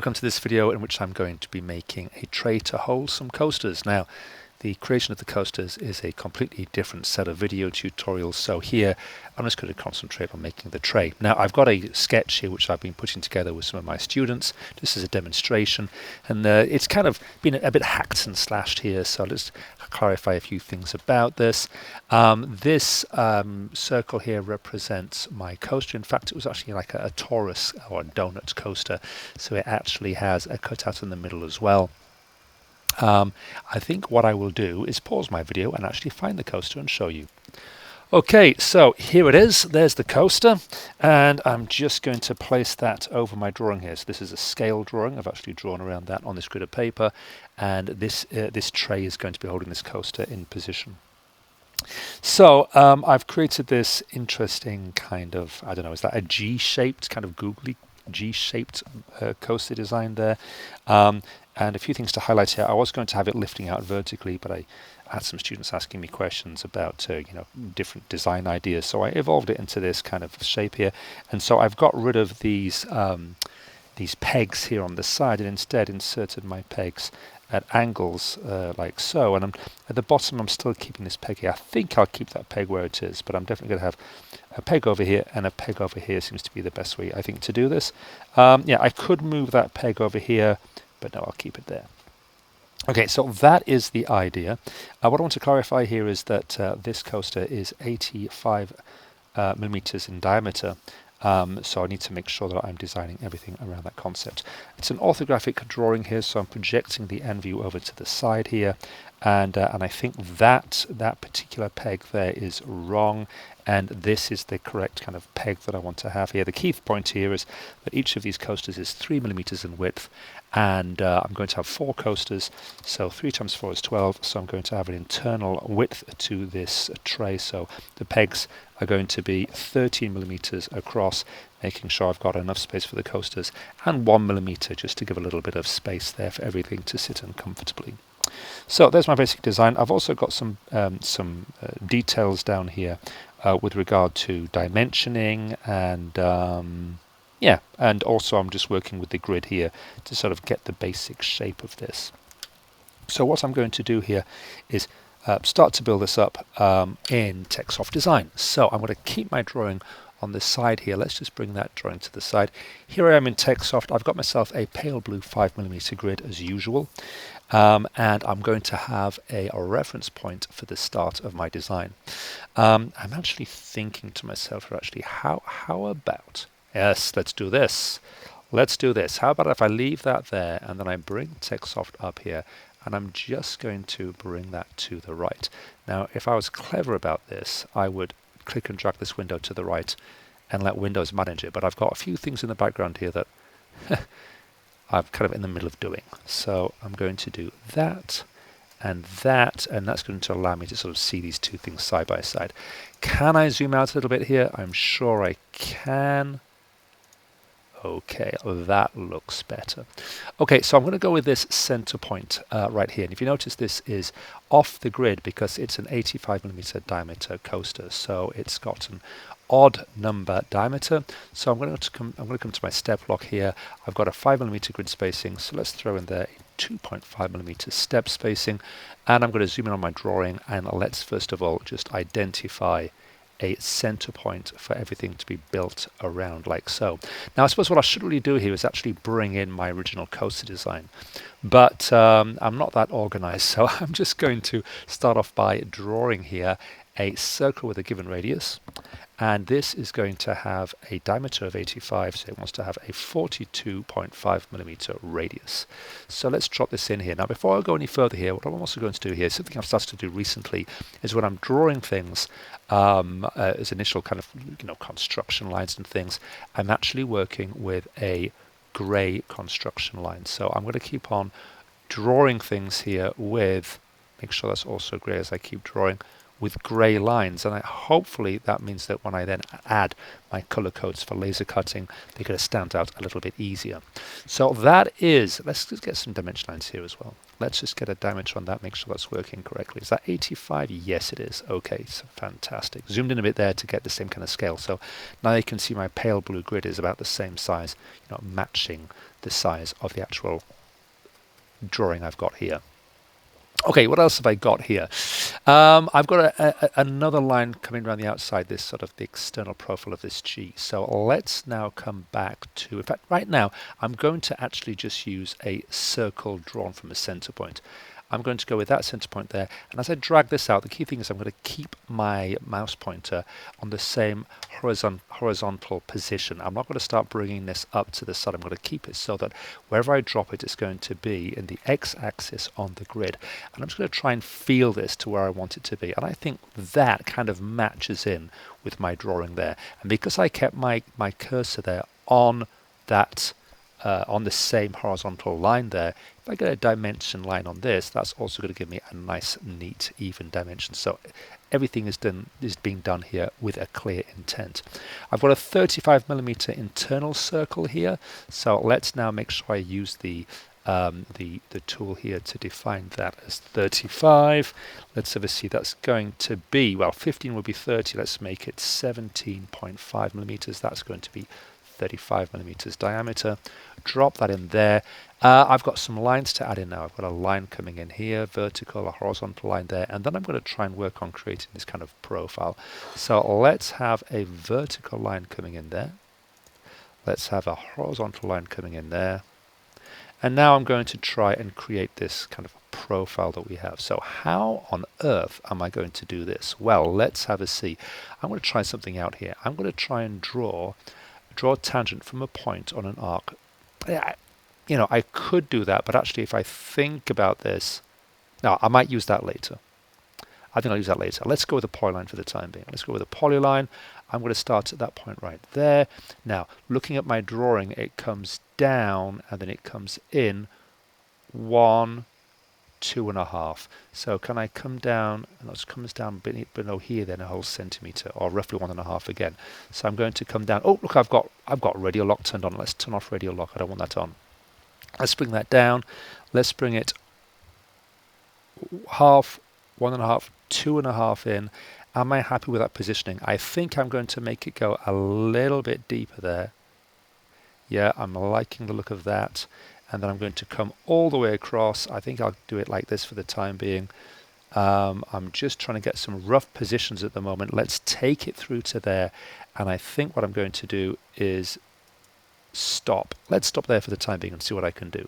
Welcome to this video in which I'm going to be making a tray to hold some coasters. Now, the creation of the coasters is a completely different set of video tutorials, so here I'm just going to concentrate on making the tray. Now, I've got a sketch here which I've been putting together with some of my students just as a demonstration, and it's kind of been a bit hacked and slashed here, so let's clarify a few things about this. This circle here represents my coaster. In fact, it was actually like a torus or a donut coaster, so it actually has a cutout in the middle as well. I think what I will do is pause my video and actually find the coaster and show you. Okay, so here it is. There's the coaster, and I'm just going to place that over my drawing here. So this is a scale drawing. I've actually drawn around that on this grid of paper, and this tray is going to be holding this coaster in position. So I've created this interesting kind of, I don't know, is that a G-shaped, kind of googly G-shaped coaster design there. And a few things to highlight here. I was going to have it lifting out vertically, but I had some students asking me questions about different design ideas, so I evolved it into this kind of shape here. And so I've got rid of these pegs here on the side and instead inserted my pegs at angles like so. And at the bottom I'm still keeping this peg here. I think I'll keep that peg where it is, but I'm definitely going to have a peg over here and a peg over here. Seems to be the best way, I think, to do this. Yeah, I could move that peg over here, but no, I'll keep it there. Okay, so that is the idea. What I want to clarify here is that this coaster is 85 millimeters in diameter. So I need to make sure that I'm designing everything around that concept. It's an orthographic drawing here, so I'm projecting the end view over to the side here, and I think that particular peg there is wrong, and this is the correct kind of peg that I want to have here. The key point here is that each of these coasters is 3 millimeters in width, and I'm going to have 4 coasters, so 3 times 4 is 12, so I'm going to have an internal width to this tray, so the pegs are going to be 13 millimeters across, making sure I've got enough space for the coasters, and 1 millimeter just to give a little bit of space there for everything to sit in comfortably. So there's my basic design. I've also got some details down here with regard to dimensioning and yeah, and also I'm just working with the grid here to sort of get the basic shape of this. So what I'm going to do here is start to build this up in Techsoft Design. So I'm going to keep my drawing on the side here. Let's just bring that drawing to the side. Here I am in Techsoft. I've got myself a pale blue 5mm grid as usual, and I'm going to have a reference point for the start of my design. I'm actually thinking to myself, actually, how about, yes, let's do this. Let's do this. How about if I leave that there and then I bring Techsoft up here, and I'm just going to bring that to the right. Now, if I was clever about this, I would click and drag this window to the right and let Windows manage it. But I've got a few things in the background here that I'm kind of in the middle of doing. So I'm going to do that, and that's going to allow me to sort of see these two things side by side. Can I zoom out a little bit here? I'm sure I can. Okay, that looks better. Okay, so I'm going to go with this center point right here. And if you notice, this is off the grid because it's an 85mm diameter coaster. So it's got an odd number diameter. So I'm going to come to my step block here. I've got a 5mm grid spacing. So let's throw in there a 2.5mm step spacing. And I'm going to zoom in on my drawing. And let's first of all just identify a center point for everything to be built around, like so. Now I suppose what I should really do here is actually bring in my original coaster design, but I'm not that organized, so I'm just going to start off by drawing here a circle with a given radius, and this is going to have a diameter of 85, so it wants to have a 42.5mm radius. So let's drop this in here. Now before I go any further here, what I'm also going to do here is something I've started to do recently, is when I'm drawing things as initial kind of construction lines and things, I'm actually working with a grey construction line. So I'm going to keep on drawing things here with, make sure that's also grey as I keep drawing, with grey lines, and hopefully that means that when I then add my color codes for laser cutting, they're going to stand out a little bit easier. So that is, let's just get some dimension lines here as well. Let's just get a dimension on that, make sure that's working correctly. Is that 85? Yes, it is. Okay, so fantastic. Zoomed in a bit there to get the same kind of scale. So now you can see my pale blue grid is about the same size, matching the size of the actual drawing I've got here. Okay, what else have I got here? I've got another line coming around the outside, this sort of the external profile of this G. So let's now come back to, in fact, right now, I'm going to actually just use a circle drawn from a center point. I'm going to go with that center point there, and as I drag this out, the key thing is I'm going to keep my mouse pointer on the same horizontal position. I'm not going to start bringing this up to the side. I'm going to keep it so that wherever I drop it, it's going to be in the x-axis on the grid. And I'm just going to try and feel this to where I want it to be. And I think that kind of matches in with my drawing there. And because I kept my cursor there on that on the same horizontal line there, if I get a dimension line on this, that's also going to give me a nice, neat, even dimension. So everything is being done here with a clear intent. I've got a 35mm internal circle here, so let's now make sure I use the tool here to define that as 35. Let's have a see. That's going to be, well, 15 will be 30. Let's make it 17.5mm. That's going to be 35mm diameter. Drop that in there. I've got some lines to add in now. I've got a line coming in here, vertical, a horizontal line there, and then I'm going to try and work on creating this kind of profile. So let's have a vertical line coming in there. Let's have a horizontal line coming in there. And now I'm going to try and create this kind of profile that we have. So how on earth am I going to do this? Well, let's have a see. I'm going to try something out here. I'm going to try and draw a tangent from a point on an arc. I could do that, but actually if I think about this, no, I might use that later. I think I'll use that later. Let's go with a polyline for the time being. Let's go with a polyline. I'm going to start at that point right there. Now, looking at my drawing, it comes down and then it comes in 1, 2.5. So can I come down, and it comes down below here then a whole centimeter, or roughly 1.5 again. So I'm going to come down. Oh, look, I've got radial lock turned on. Let's turn off radial lock. I don't want that on. Let's bring that down. Let's bring it half, 1.5, 2.5 in. Am I happy with that positioning? I think I'm going to make it go a little bit deeper there. Yeah, I'm liking the look of that. And then I'm going to come all the way across. I think I'll do it like this for the time being. I'm just trying to get some rough positions at the moment. Let's take it through to there. And I think what I'm going to do is stop. Let's stop there for the time being and see what I can do.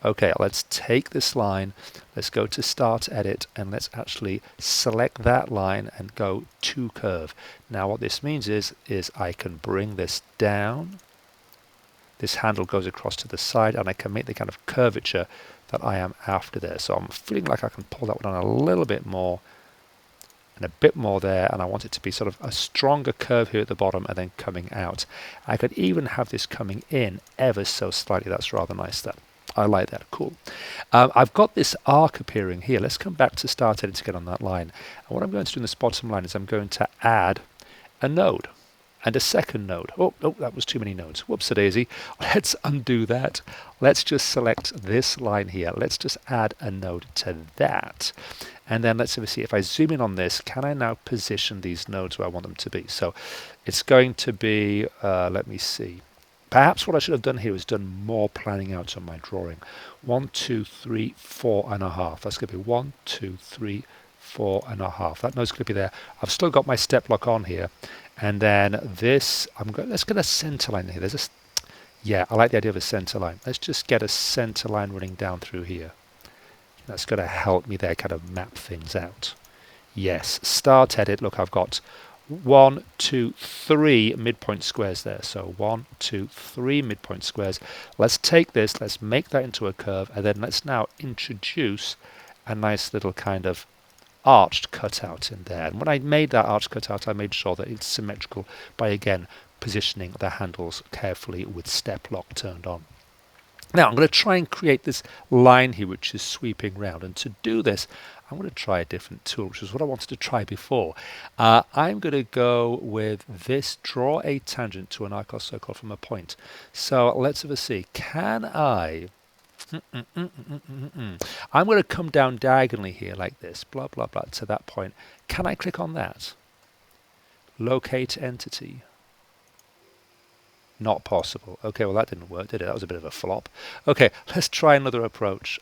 Okay, let's take this line. Let's go to Start Edit, and let's actually select that line and go to curve. Now what this means is I can bring this down. This handle goes across to the side, and I can make the kind of curvature that I am after there. So I'm feeling like I can pull that one on a little bit more and a bit more there, and I want it to be sort of a stronger curve here at the bottom and then coming out. I could even have this coming in ever so slightly. That's rather nice. That I like that. Cool. I've got this arc appearing here. Let's come back to Start Edit to get on that line. And what I'm going to do in this bottom line is I'm going to add a node and a second node. Oh, that was too many nodes. Whoops-a-daisy. Let's undo that. Let's just select this line here. Let's just add a node to that. And then let's see if I zoom in on this, can I now position these nodes where I want them to be? So it's going to be, let me see. Perhaps what I should have done here is done more planning out on my drawing. 1, 2, 3, 4.5. That's going to be 1, 2, 3, 4.5. That node's going to be there. I've still got my step lock on here. And then this, let's get a center line here. Yeah, I like the idea of a center line. Let's just get a center line running down through here. That's going to help me there kind of map things out. Yes, Start Edit. Look, I've got 1, 2, 3 midpoint squares there. So 1, 2, 3 midpoint squares. Let's take this, let's make that into a curve, and then let's now introduce a nice little kind of arched cutout in there. And when I made that arched cutout, I made sure that it's symmetrical by, again, positioning the handles carefully with step lock turned on. Now I'm going to try and create this line here which is sweeping round, and to do this I'm going to try a different tool, which is what I wanted to try before. I'm going to go with this, draw a tangent to an arc or circle from a point. So let's have a see. Can I... I'm going to come down diagonally here like this, blah, blah, blah, to that point. Can I click on that? Locate entity. Not possible. Okay, well that didn't work, did it? That was a bit of a flop. Okay, let's try another approach.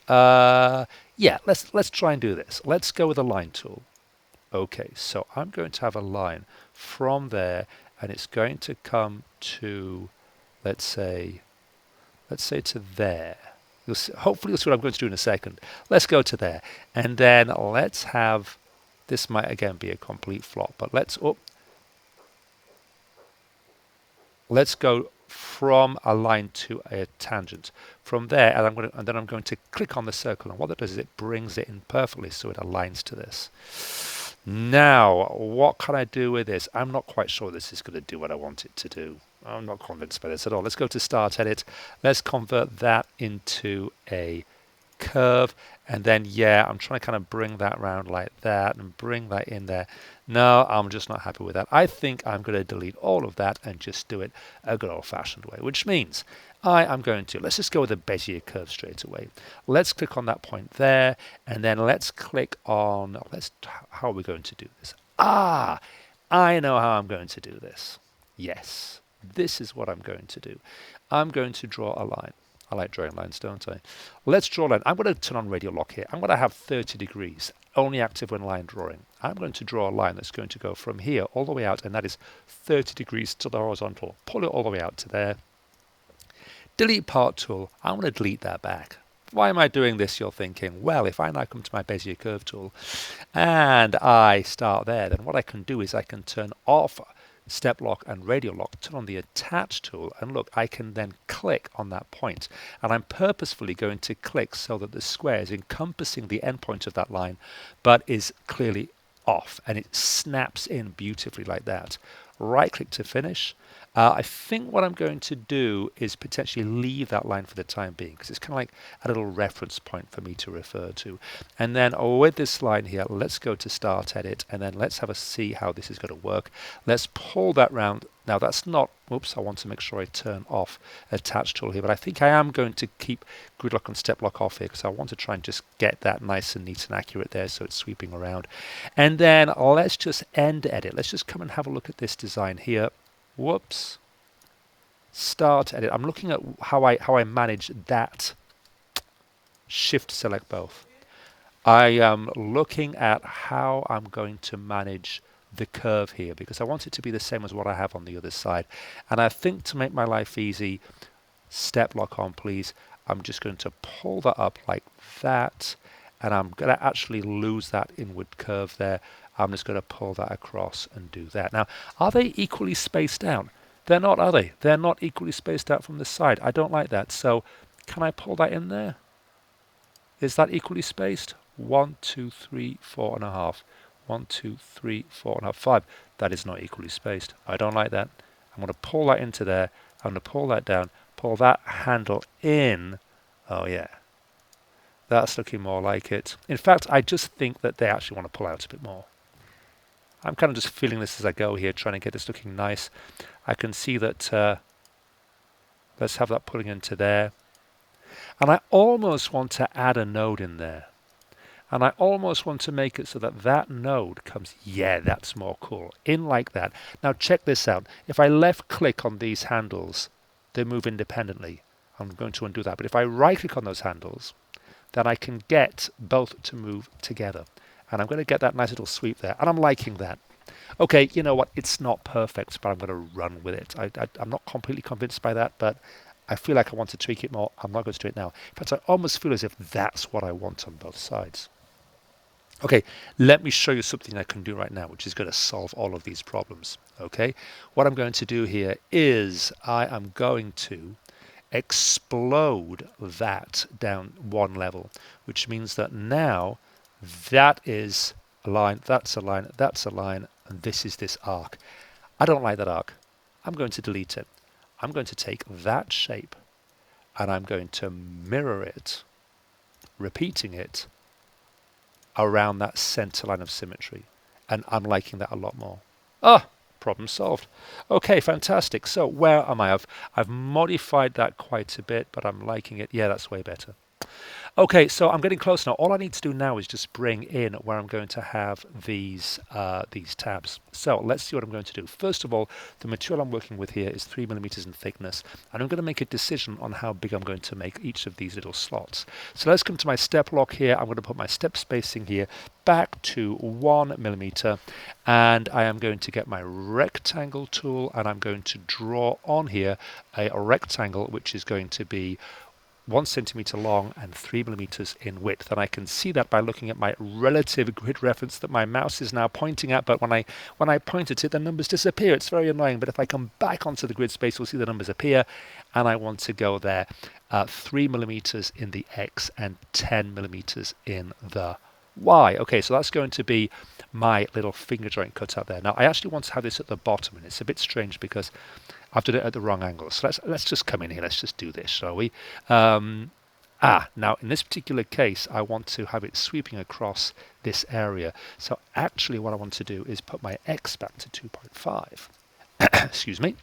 Yeah, let's try and do this. Let's go with a line tool. Okay, so I'm going to have a line from there, and it's going to come to, let's say to there. Hopefully you'll see what I'm going to do in a second. Let's go to there, and then let's have, this might again be a complete flop, but let's go from a line to a tangent. From there, and then I'm going to click on the circle, and what that does is it brings it in perfectly so it aligns to this. Now, what can I do with this? I'm not quite sure this is going to do what I want it to do. I'm not convinced by this at all. Let's go to Start Edit. Let's convert that into a curve, and then yeah, I'm trying to kind of bring that round like that and bring that in there. No, I'm just not happy with that. I think I'm going to delete all of that and just do it a good old-fashioned way, which means I am going to, let's just go with a Bezier curve straight away. Let's click on that point there, and then let's click on, how are we going to do this? I know how I'm going to do this. Yes, this is what I'm going to do. I'm going to draw a line. I like drawing lines, don't I? Let's draw a line. I'm going to turn on radial lock here. I'm going to have 30 degrees, only active when line drawing. I'm going to draw a line that's going to go from here all the way out, and that is 30 degrees to the horizontal. Pull it all the way out to there. Delete part tool. I want to delete that back. Why am I doing this, you're thinking? Well, if I now come to my Bezier curve tool and I start there, then what I can do is I can turn off step lock and radial lock, turn on the attach tool, and look, I can then click on that point, and I'm purposefully going to click so that the square is encompassing the endpoint of that line but is clearly off, and it snaps in beautifully like that. Right click to finish. I think what I'm going to do is potentially leave that line for the time being, because it's kind of like a little reference point for me to refer to. And then with this line here, let's go to Start Edit, and then let's have a see how this is going to work. Let's pull that round. Now that's not, whoops, I want to make sure I turn off Attach tool here, but I think I am going to keep Grid Lock and Step Lock off here because I want to try and just get that nice and neat and accurate there so it's sweeping around. And then let's just end edit. Let's just come and have a look at this design here. Whoops. Start Edit. I'm looking at how I manage that. Shift select both. I am looking at how I'm going to manage the curve here because I want it to be the same as what I have on the other side. And I think to make my life easy, step lock on please, I'm just going to pull that up like that, and I'm going to actually lose that inward curve there. I'm just going to pull that across and do that. Now, are they equally spaced out? They're not, are they? They're not equally spaced out from the side. I don't like that. So can I pull that in there? Is that equally spaced? 1, 2, 3, 4.5. 1, 2, 3, 4.5, 5. That is not equally spaced. I don't like that. I'm going to pull that into there. I'm going to pull that down. Pull that handle in. Oh yeah. That's looking more like it. In fact, I just think that they actually want to pull out a bit more. I'm kind of just feeling this as I go here, trying to get this looking nice. I can see that, let's have that pulling into there. And I almost want to add a node in there. And I almost want to make it so that that node comes, yeah, that's more cool, in like that. Now check this out. If I left click on these handles, they move independently. I'm going to undo that. But if I right click on those handles, then I can get both to move together. And I'm going to get that nice little sweep there. And I'm liking that. Okay, you know what? It's not perfect, but I'm going to run with it. I'm not completely convinced by that, but I feel like I want to tweak it more. I'm not going to do it now. In fact, I almost feel as if that's what I want on both sides. Okay, let me show you something I can do right now, which is going to solve all of these problems. Okay, what I'm going to do here is I am going to explode that down one level, which means that now that is a line, that's a line, that's a line, and this is this arc. I don't like that arc. I'm going to delete it. I'm going to take that shape and I'm going to mirror it, repeating it around that center line of symmetry. And I'm liking that a lot more. Ah, problem solved. Okay, fantastic. So where am I? I've modified that quite a bit, but I'm liking it. Yeah, that's way better. Okay, so I'm getting close now. All I need to do now is just bring in where I'm going to have these tabs. So let's see what I'm going to do. First of all, the material I'm working with here is 3mm in thickness, and I'm going to make a decision on how big I'm going to make each of these little slots. So let's come to my step lock here. I'm going to put my step spacing here back to 1mm, and I am going to get my rectangle tool, and I'm going to draw on here a rectangle which is going to be 1 centimeter long and 3mm in width, and I can see that by looking at my relative grid reference that my mouse is now pointing at. But when I point at it, the numbers disappear. It's very annoying. But if I come back onto the grid space, we'll see the numbers appear, and I want to go there 3mm in the X and 10mm in the Y. Okay, so that's going to be my little finger joint cut out there. Now I actually want to have this at the bottom, and it's a bit strange because I've done it at the wrong angle. So let's just come in here. Let's just do this, shall we? Now in this particular case, I want to have it sweeping across this area. So actually what I want to do is put my X back to 2.5. Excuse me.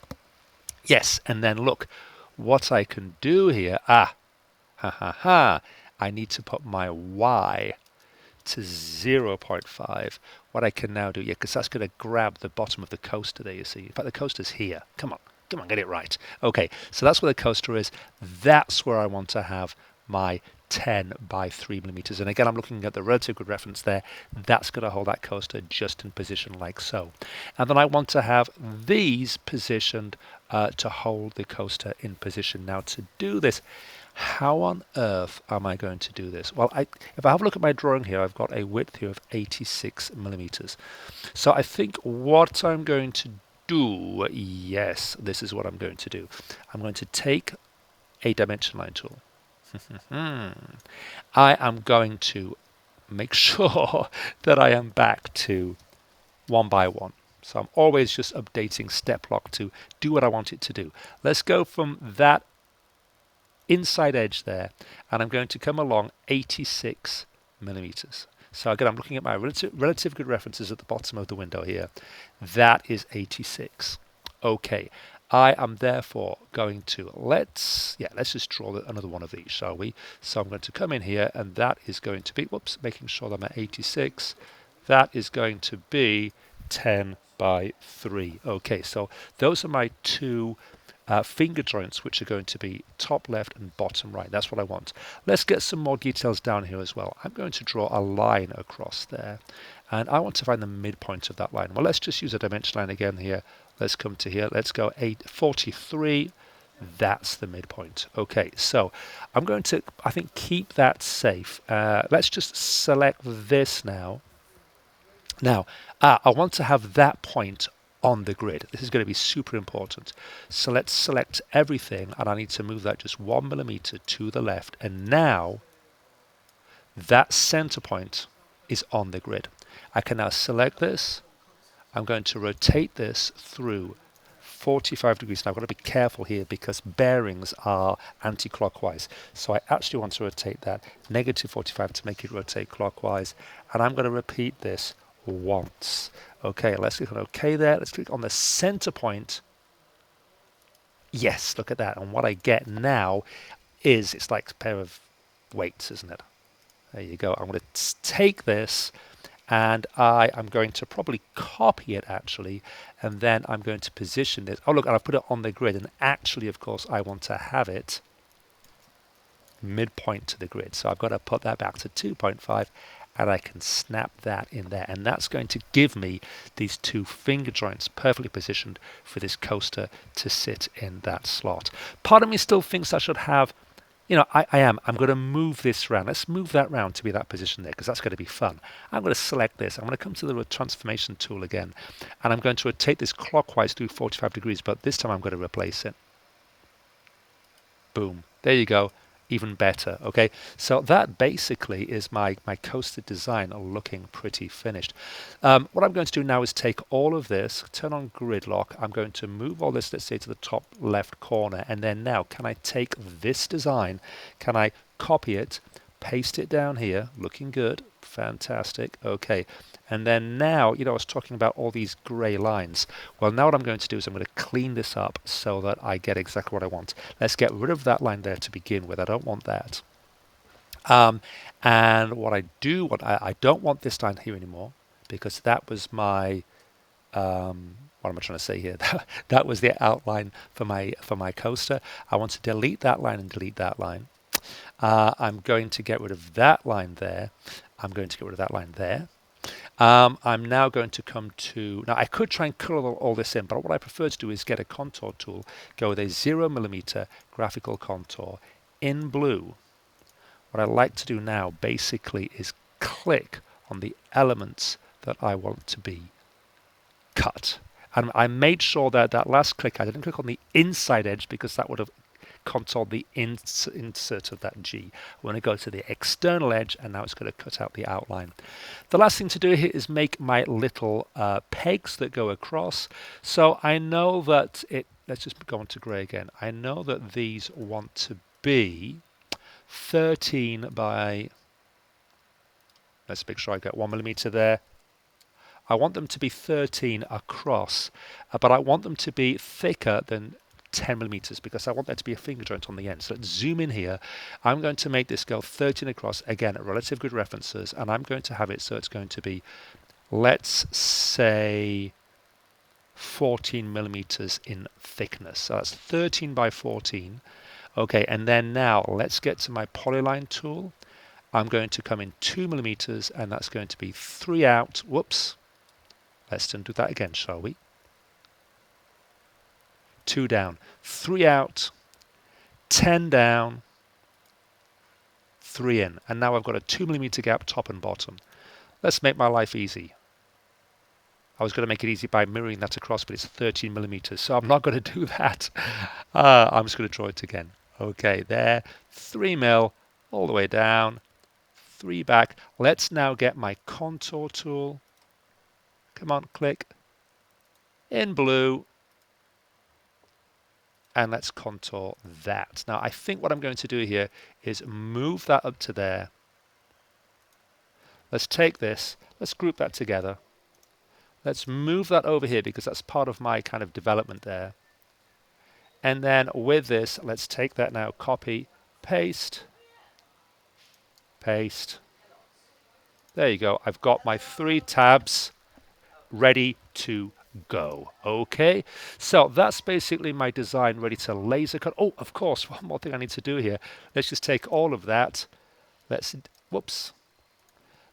Yes, and then look, what I can do here, I need to put my Y to 0.5. What I can now do, yeah, because that's going to grab the bottom of the coaster there, you see. In fact, the coaster's here. Come on, get it right. Okay, so that's where the coaster is. That's where I want to have my 10 by 3mm. And again, I'm looking at the relative grid reference there. That's going to hold that coaster just in position like so. And then I want to have these positioned to hold the coaster in position. Now to do this, how on earth am I going to do this? Well, if I have a look at my drawing here, I've got a width here of 86mm. So I think what I'm going to do, yes, this is what I'm going to do. I'm going to take a dimension line tool. I am going to make sure that I am back to 1 by 1. So I'm always just updating step lock to do what I want it to do. Let's go from that inside edge there, and I'm going to come along 86mm. So again, I'm looking at my relative grid references at the bottom of the window here. That is 86. Okay, I am therefore going to, let's just draw another one of these, shall we? So I'm going to come in here, and that is going to be, making sure that I'm at 86. That is going to be 10 by 3. Okay, so those are my two finger joints, which are going to be top left and bottom right. That's what I want. Let's get some more details down here as well. I'm going to draw a line across there, and I want to find the midpoint of that line. Well, let's just use a dimension line again here. Let's come to here. Let's go 843. That's the midpoint. Okay, so I'm going to, I think, keep that safe. Let's just select this now. Now, I want to have that point on the grid. This is going to be super important. So let's select everything, and I need to move that just 1mm to the left. And now that center point is on the grid. I can now select this. I'm going to rotate this through 45 degrees. Now I've got to be careful here because bearings are anti-clockwise. So I actually want to rotate that negative 45 to make it rotate clockwise. And I'm going to repeat this once. Okay, let's click on OK there. Let's click on the center point. Yes, look at that. And what I get now is, it's like a pair of weights, isn't it? There you go. I'm going to take this, and I am going to probably copy it actually, and then I'm going to position this. Oh look, and I've put it on the grid, and actually, of course, I want to have it midpoint to the grid. So I've got to put that back to 2.5, and I can snap that in there, and that's going to give me these two finger joints perfectly positioned for this coaster to sit in that slot. Part of me still thinks I should have, I'm going to move this around. Let's move that round to be that position there, because that's going to be fun. I'm going to select this. I'm going to come to the transformation tool again, and I'm going to rotate this clockwise through 45 degrees, but this time I'm going to replace it. Boom. There you go. even better. Okay, so that basically is my coaster design looking pretty finished. What I'm going to do now is take all of this, turn on grid lock. I'm going to move all this, let's say, to the top left corner, and then now can I take this design, can I copy it, paste it down here, looking good, fantastic. Okay, and then now, I was talking about all these gray lines. Well, now what I'm going to do is I'm going to clean this up so that I get exactly what I want. Let's get rid of that line there to begin with. I don't want that. And what I do want, I don't want this line here anymore, because that was my, what am I trying to say here? That was the outline for my coaster. I want to delete that line and delete that line. I'm going to get rid of that line there. I'm going to get rid of that line there. I'm now going to come to, now I could try and color all this in, but what I prefer to do is get a contour tool, go with a 0mm graphical contour in blue. What I like to do now basically is click on the elements that I want to be cut. And I made sure that that last click, I didn't click on the inside edge because that would have contoured the insert of that G. I want to go to the external edge, and now it's going to cut out the outline. The last thing to do here is make my little pegs that go across. So I know that let's just go on to grey again. I know that these want to be 13 by, let's make sure I get 1mm there. I want them to be 13 across, but I want them to be thicker than 10mm because I want there to be a finger joint on the end. So let's zoom in here. I'm going to make this go 13 across, again, relative good references, and I'm going to have it so it's going to be, let's say, 14mm in thickness. So that's 13 by 14. Okay, and then now let's get to my polyline tool. I'm going to come in 2mm, and that's going to be 3 out. Whoops. Let's undo that again, shall we? 2 down, 3 out, 10 down, 3 in. And now I've got a 2mm gap top and bottom. Let's make my life easy. I was going to make it easy by mirroring that across, but it's 13mm, so I'm not going to do that. I'm just going to draw it again. Okay, there, 3mm all the way down, 3 back. Let's now get my contour tool. Come on, click. In blue. And let's contour that. Now, I think what I'm going to do here is move that up to there. Let's take this. Let's group that together. Let's move that over here because that's part of my kind of development there. And then with this, let's take that now, copy, paste, paste. There you go. I've got my 3 tabs ready to go. Okay, so that's basically my design ready to laser cut. Oh, of course, one more thing I need to do here. Let's just take all of that. Let's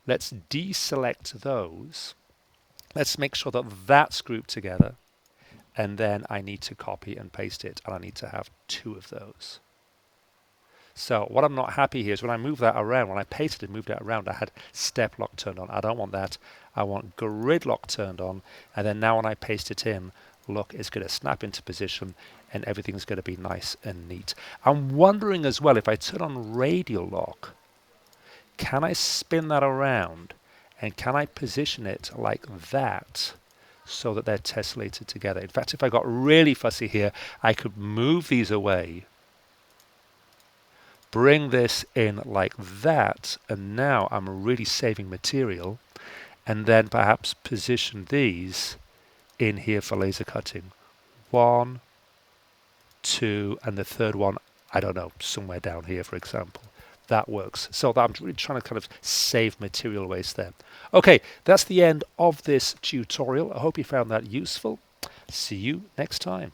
deselect those. Let's make sure that that's grouped together. And then I need to copy and paste it, and I need to have 2 of those. So what I'm not happy here is when I move that around, when I pasted and moved it around, I had step lock turned on. I don't want that. I want grid lock turned on. And then now when I paste it in, look, it's going to snap into position and everything's going to be nice and neat. I'm wondering as well, if I turn on radial lock, can I spin that around and can I position it like that so that they're tessellated together? In fact, if I got really fussy here, I could move these away, bring this in like that, and now I'm really saving material, and then perhaps position these in here for laser cutting. 1, 2, and the third one, I don't know, somewhere down here, for example. That works. So I'm really trying to kind of save material waste there. Okay, that's the end of this tutorial. I hope you found that useful. See you next time.